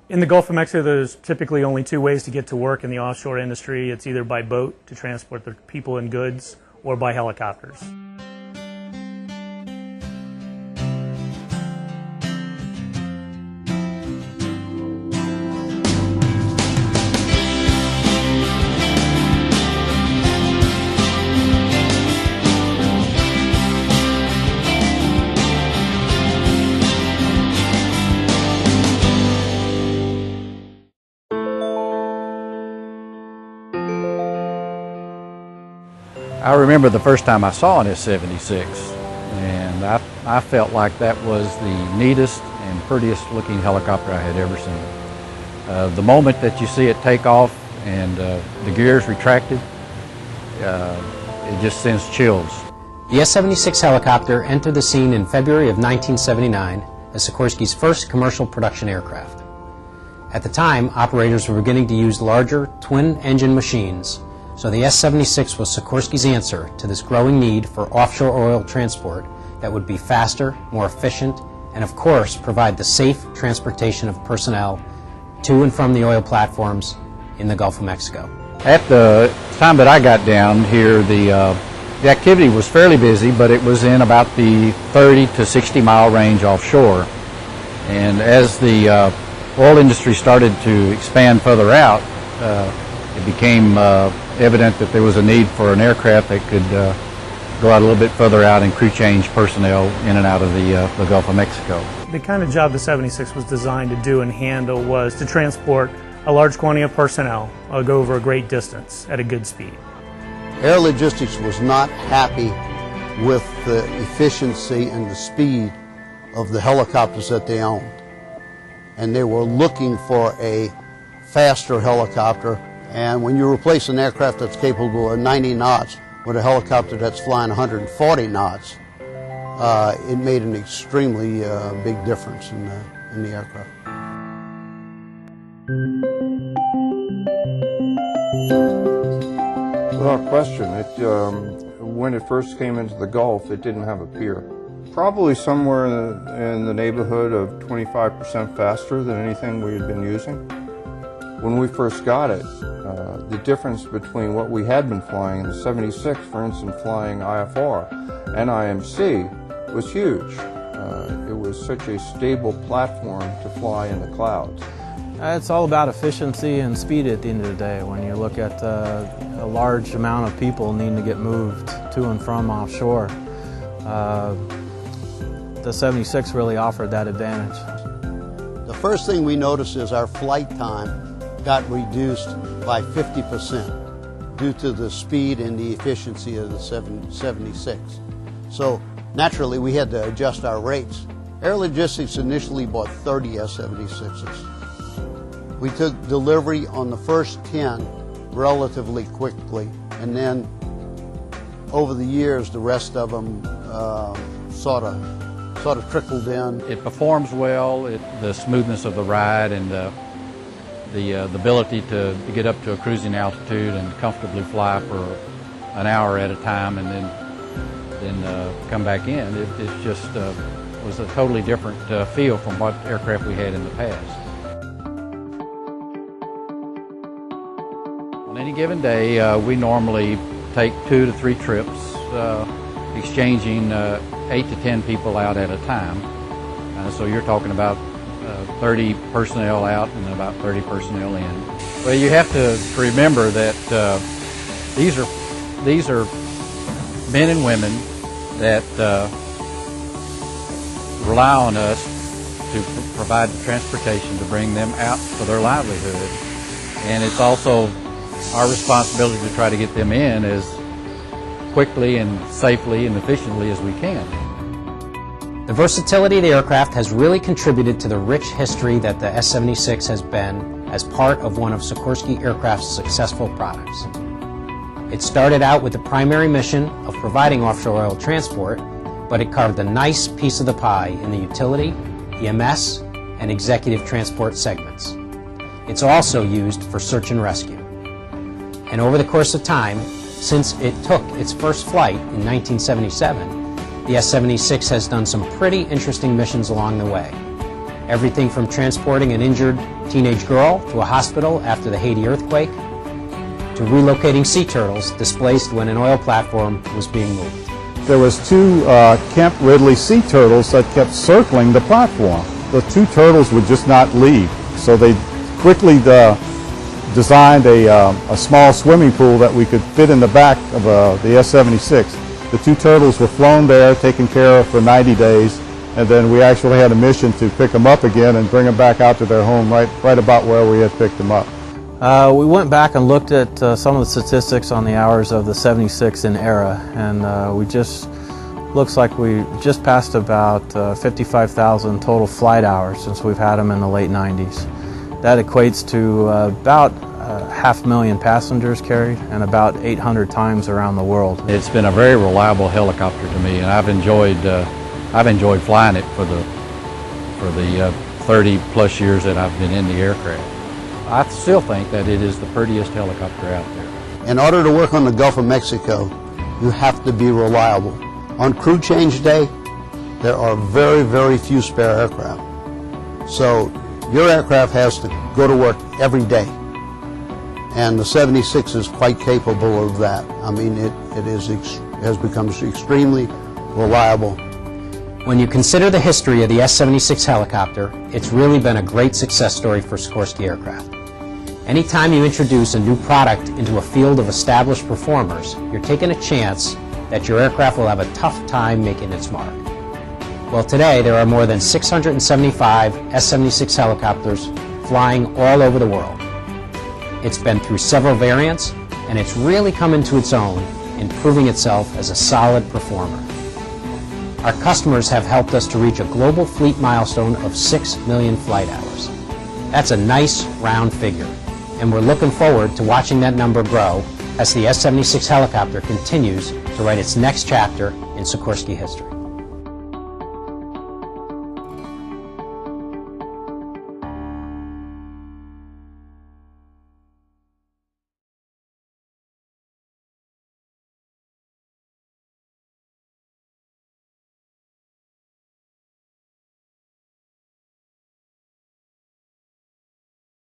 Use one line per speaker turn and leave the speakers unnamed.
In the Gulf of Mexico, there's typically only two ways to get to work in the offshore industry. It's either by boat to transport the people and goods or by helicopters.
I remember the first time I saw an S76, and I felt like that was the neatest and prettiest looking helicopter I had ever seen. The moment that you see it take off and the gears retracted, it just sends chills.
The S76 helicopter entered the scene in February of 1979 as Sikorsky's first commercial production aircraft. At the time, operators were beginning to use larger twin-engine machines, so the S76 was Sikorsky's answer to this growing need for offshore oil transport that would be faster, more efficient, and of course provide the safe transportation of personnel to and from the oil platforms in the Gulf of Mexico.
At the time that I got down here, the activity was fairly busy, but it was in about the 30 to 60 mile range offshore. And as the oil industry started to expand further out, it became evident that there was a need for an aircraft that could go out a little bit further out and crew change personnel in and out of the Gulf of Mexico.
The kind of job the 76 was designed to do and handle was to transport a large quantity of personnel, go over a great distance at a good speed.
Air Logistics was not happy with the efficiency and the speed of the helicopters that they owned. And they were looking for a faster helicopter. And when you replace an aircraft that's capable of 90 knots with a helicopter that's flying 140 knots, it made an extremely big difference in the aircraft.
Without question, when it first came into the Gulf, it didn't have a pier. Probably somewhere in the neighborhood of 25% faster than anything we had been using. When we first got it, the difference between what we had been flying in the 76, for instance, flying IFR and IMC, was huge. It was such a stable platform to fly in the clouds.
It's all about efficiency and speed at the end of the day. When you look at a large amount of people needing to get moved to and from offshore, the 76 really offered that advantage.
The first thing we noticed is our flight time got reduced by 50% due to the speed and the efficiency of the 76. So naturally we had to adjust our rates. Air Logistics initially bought 30 S76s. We took delivery on the first 10 relatively quickly, and then over the years the rest of them sort of trickled in.
It performs well, the smoothness of the ride and the ability to get up to a cruising altitude and comfortably fly for an hour at a time and then come back in. It just was a totally different feel from what aircraft we had in the past. On any given day, we normally take 2 to 3 trips, exchanging 8 to 10 people out at a time. So you're talking about 30 personnel out and about 30 personnel in. Well, you have to remember that these are men and women that rely on us to provide the transportation to bring them out for their livelihood. And it's also our responsibility to try to get them in as quickly and safely and efficiently as we can.
The versatility of the aircraft has really contributed to the rich history that the S76 has been as part of one of Sikorsky Aircraft's successful products. It started out with the primary mission of providing offshore oil transport, but it carved a nice piece of the pie in the utility, EMS, and executive transport segments. It's also used for search and rescue. And over the course of time, since it took its first flight in 1977, the S76 has done some pretty interesting missions along the way. Everything from transporting an injured teenage girl to a hospital after the Haiti earthquake, to relocating sea turtles displaced when an oil platform was being moved.
There was two Kemp Ridley sea turtles that kept circling the platform. The two turtles would just not leave, so they quickly designed a small swimming pool that we could fit in the back of the S76. The two turtles were flown there, taken care of for 90 days, and then we actually had a mission to pick them up again and bring them back out to their home right about where we had picked them up.
We went back and looked at some of the statistics on the hours of the 76 in era, and looks like we just passed about 55,000 total flight hours since we've had them in the late 90s. That equates to about 500,000 passengers carried and about 800 times around the world.
It's been a very reliable helicopter to me, and I've enjoyed flying it for the 30 plus years that I've been in the aircraft. I still think that it is the prettiest helicopter out there.
In order to work on the Gulf of Mexico, you have to be reliable. On crew change day, there are very, very few spare aircraft. So your aircraft has to go to work every day. And the 76 is quite capable of that. I mean, it has become extremely reliable.
When you consider the history of the S-76 helicopter, it's really been a great success story for Sikorsky Aircraft. Anytime you introduce a new product into a field of established performers, you're taking a chance that your aircraft will have a tough time making its mark. Well, today there are more than 675 S-76 helicopters flying all over the world. It's been through several variants, and it's really come into its own in proving itself as a solid performer. Our customers have helped us to reach a global fleet milestone of 6 million flight hours. That's a nice round figure, and we're looking forward to watching that number grow as the S-76 helicopter continues to write its next chapter in Sikorsky history.